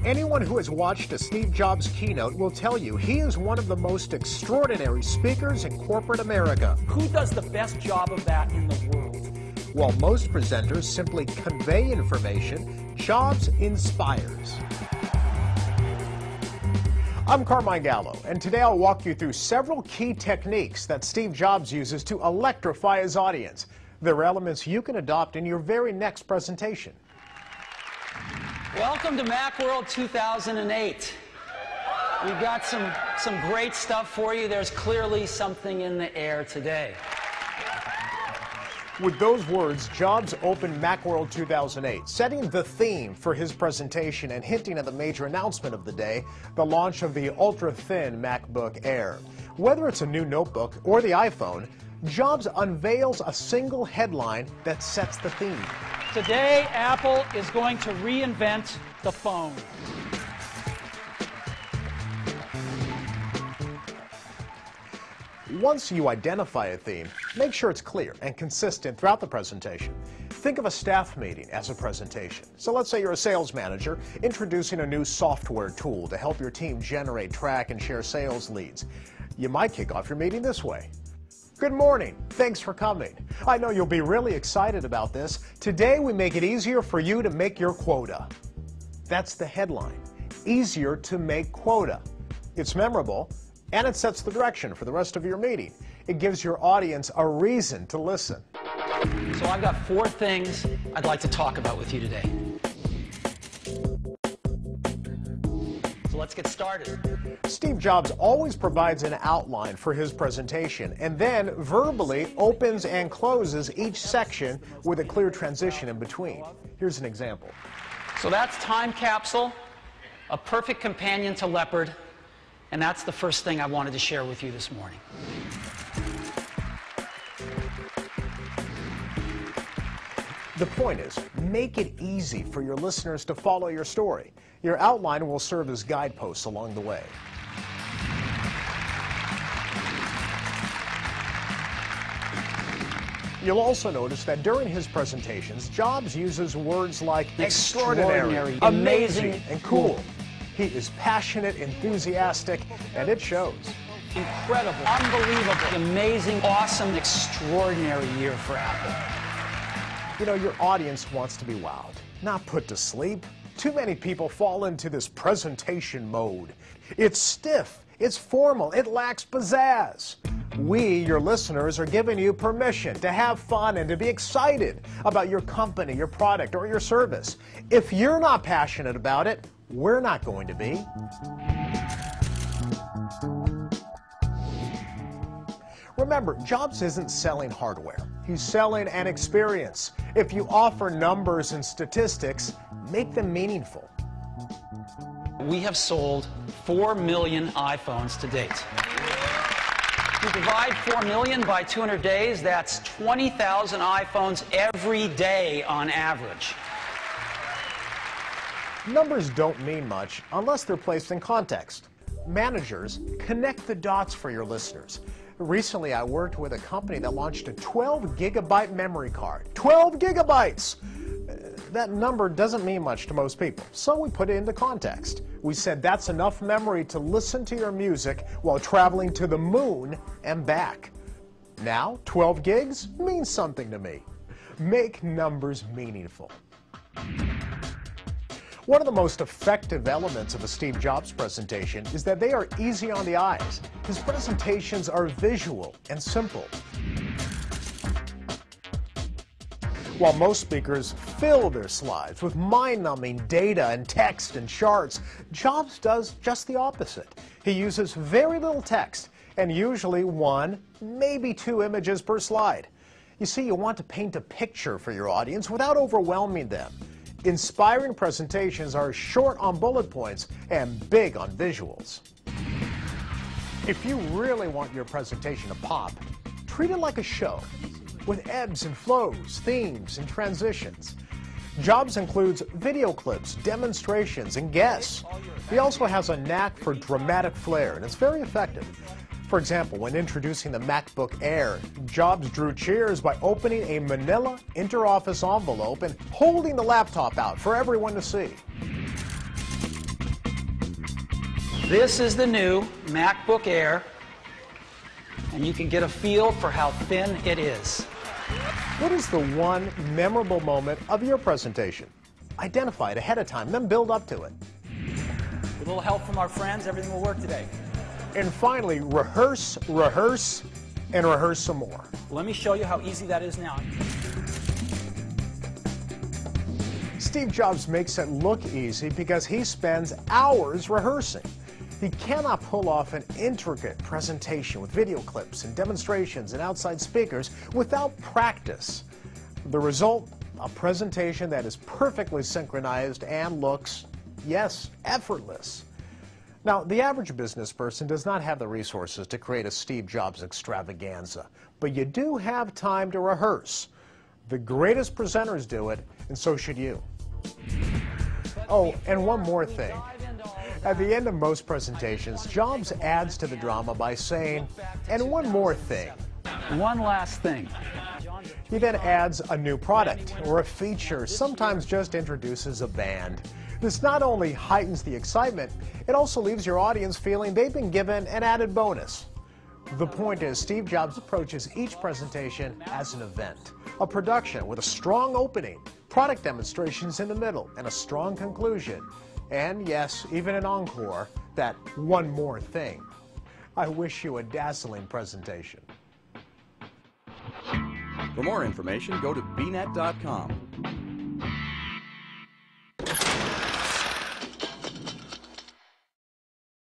Anyone who has watched a Steve Jobs keynote will tell you he is one of the most extraordinary speakers in corporate America. Who does the best job of that in the world? While most presenters simply convey information, Jobs inspires. I'm Carmine Gallo, and today I'll walk you through several key techniques that Steve Jobs uses to electrify his audience. They're elements you can adopt in your very next presentation. Welcome to Macworld 2008. We've got some great stuff for you. There's clearly something in the air today. With those words, Jobs opened Macworld 2008, setting the theme for his presentation and hinting at the major announcement of the day, the launch of the ultra-thin MacBook Air. Whether it's a new notebook or the iPhone, Jobs unveils a single headline that sets the theme. Today, Apple is going to reinvent the phone. Once you identify a theme, make sure it's clear and consistent throughout the presentation. Think of a staff meeting as a presentation. So let's say you're a sales manager introducing a new software tool to help your team generate, track, and share sales leads. You might kick off your meeting this way. Good morning. Thanks for coming. I know you'll be really excited about this. Today we make it easier for you to make your quota. That's the headline. Easier to make quota. It's memorable, and it sets the direction for the rest of your meeting. It gives your audience a reason to listen. So I've got 4 things I'd like to talk about with you today. So let's get started. Steve Jobs always provides an outline for his presentation and then verbally opens and closes each section with a clear transition in between. Here's an example. So that's Time Capsule, a perfect companion to Leopard, and that's the first thing I wanted to share with you this morning. The point is, make it easy for your listeners to follow your story. Your outline will serve as guideposts along the way. You'll also notice that during his presentations, Jobs uses words like extraordinary, amazing, and cool. He is passionate, enthusiastic, and it shows. Incredible, unbelievable, amazing, awesome, extraordinary year for Apple. You know, your audience wants to be wowed, not put to sleep. Too many people fall into this presentation mode. It's stiff, it's formal, it lacks pizzazz. We, your listeners, are giving you permission to have fun and to be excited about your company, your product, or your service. If you're not passionate about it, we're not going to be. Remember, Jobs isn't selling hardware. He's selling an experience. If you offer numbers and statistics, make them meaningful. We have sold 4 million iPhones to date. If you divide 4 million by 200 days, that's 20,000 iPhones every day on average. Numbers don't mean much unless they're placed in context. Managers, connect the dots for your listeners. Recently, I worked with a company that launched a 12-gigabyte memory card. 12 gigabytes! That number doesn't mean much to most people, so we put it into context. We said that's enough memory to listen to your music while traveling to the moon and back. Now, 12 gigs means something to me. Make numbers meaningful. One of the most effective elements of a Steve Jobs presentation is that they are easy on the eyes. His presentations are visual and simple. While most speakers fill their slides with mind-numbing data and text and charts, Jobs does just the opposite. He uses very little text and usually 1, maybe 2 images per slide. You see, you want to paint a picture for your audience without overwhelming them. Inspiring presentations are short on bullet points and big on visuals. If you really want your presentation to pop, treat it like a show, with ebbs and flows, themes, and transitions. Jobs includes video clips, demonstrations, and guests. He also has a knack for dramatic flair, and it's very effective. For example, when introducing the MacBook Air, Jobs drew cheers by opening a manila interoffice envelope and holding the laptop out for everyone to see. This is the new MacBook Air, and you can get a feel for how thin it is. What is the one memorable moment of your presentation? Identify it ahead of time, then build up to it. With a little help from our friends, everything will work today. And finally, rehearse, rehearse, and rehearse some more. Let me show you how easy that is now. Steve Jobs makes it look easy because he spends hours rehearsing. He cannot pull off an intricate presentation with video clips and demonstrations and outside speakers without practice. The result, a presentation that is perfectly synchronized and looks, yes, effortless. Now, the average business person does not have the resources to create a Steve Jobs extravaganza, but you do have time to rehearse. The greatest presenters do it, and so should you. Oh, and one more thing. At the end of most presentations, Jobs adds to the drama by saying, "And one more thing." One last thing. He then adds a new product or a feature, sometimes just introduces a band. This not only heightens the excitement, it also leaves your audience feeling they've been given an added bonus. The point is, Steve Jobs approaches each presentation as an event, a production with a strong opening, product demonstrations in the middle, and a strong conclusion. And yes, even an encore, that one more thing. I wish you a dazzling presentation. For more information, go to bnet.com.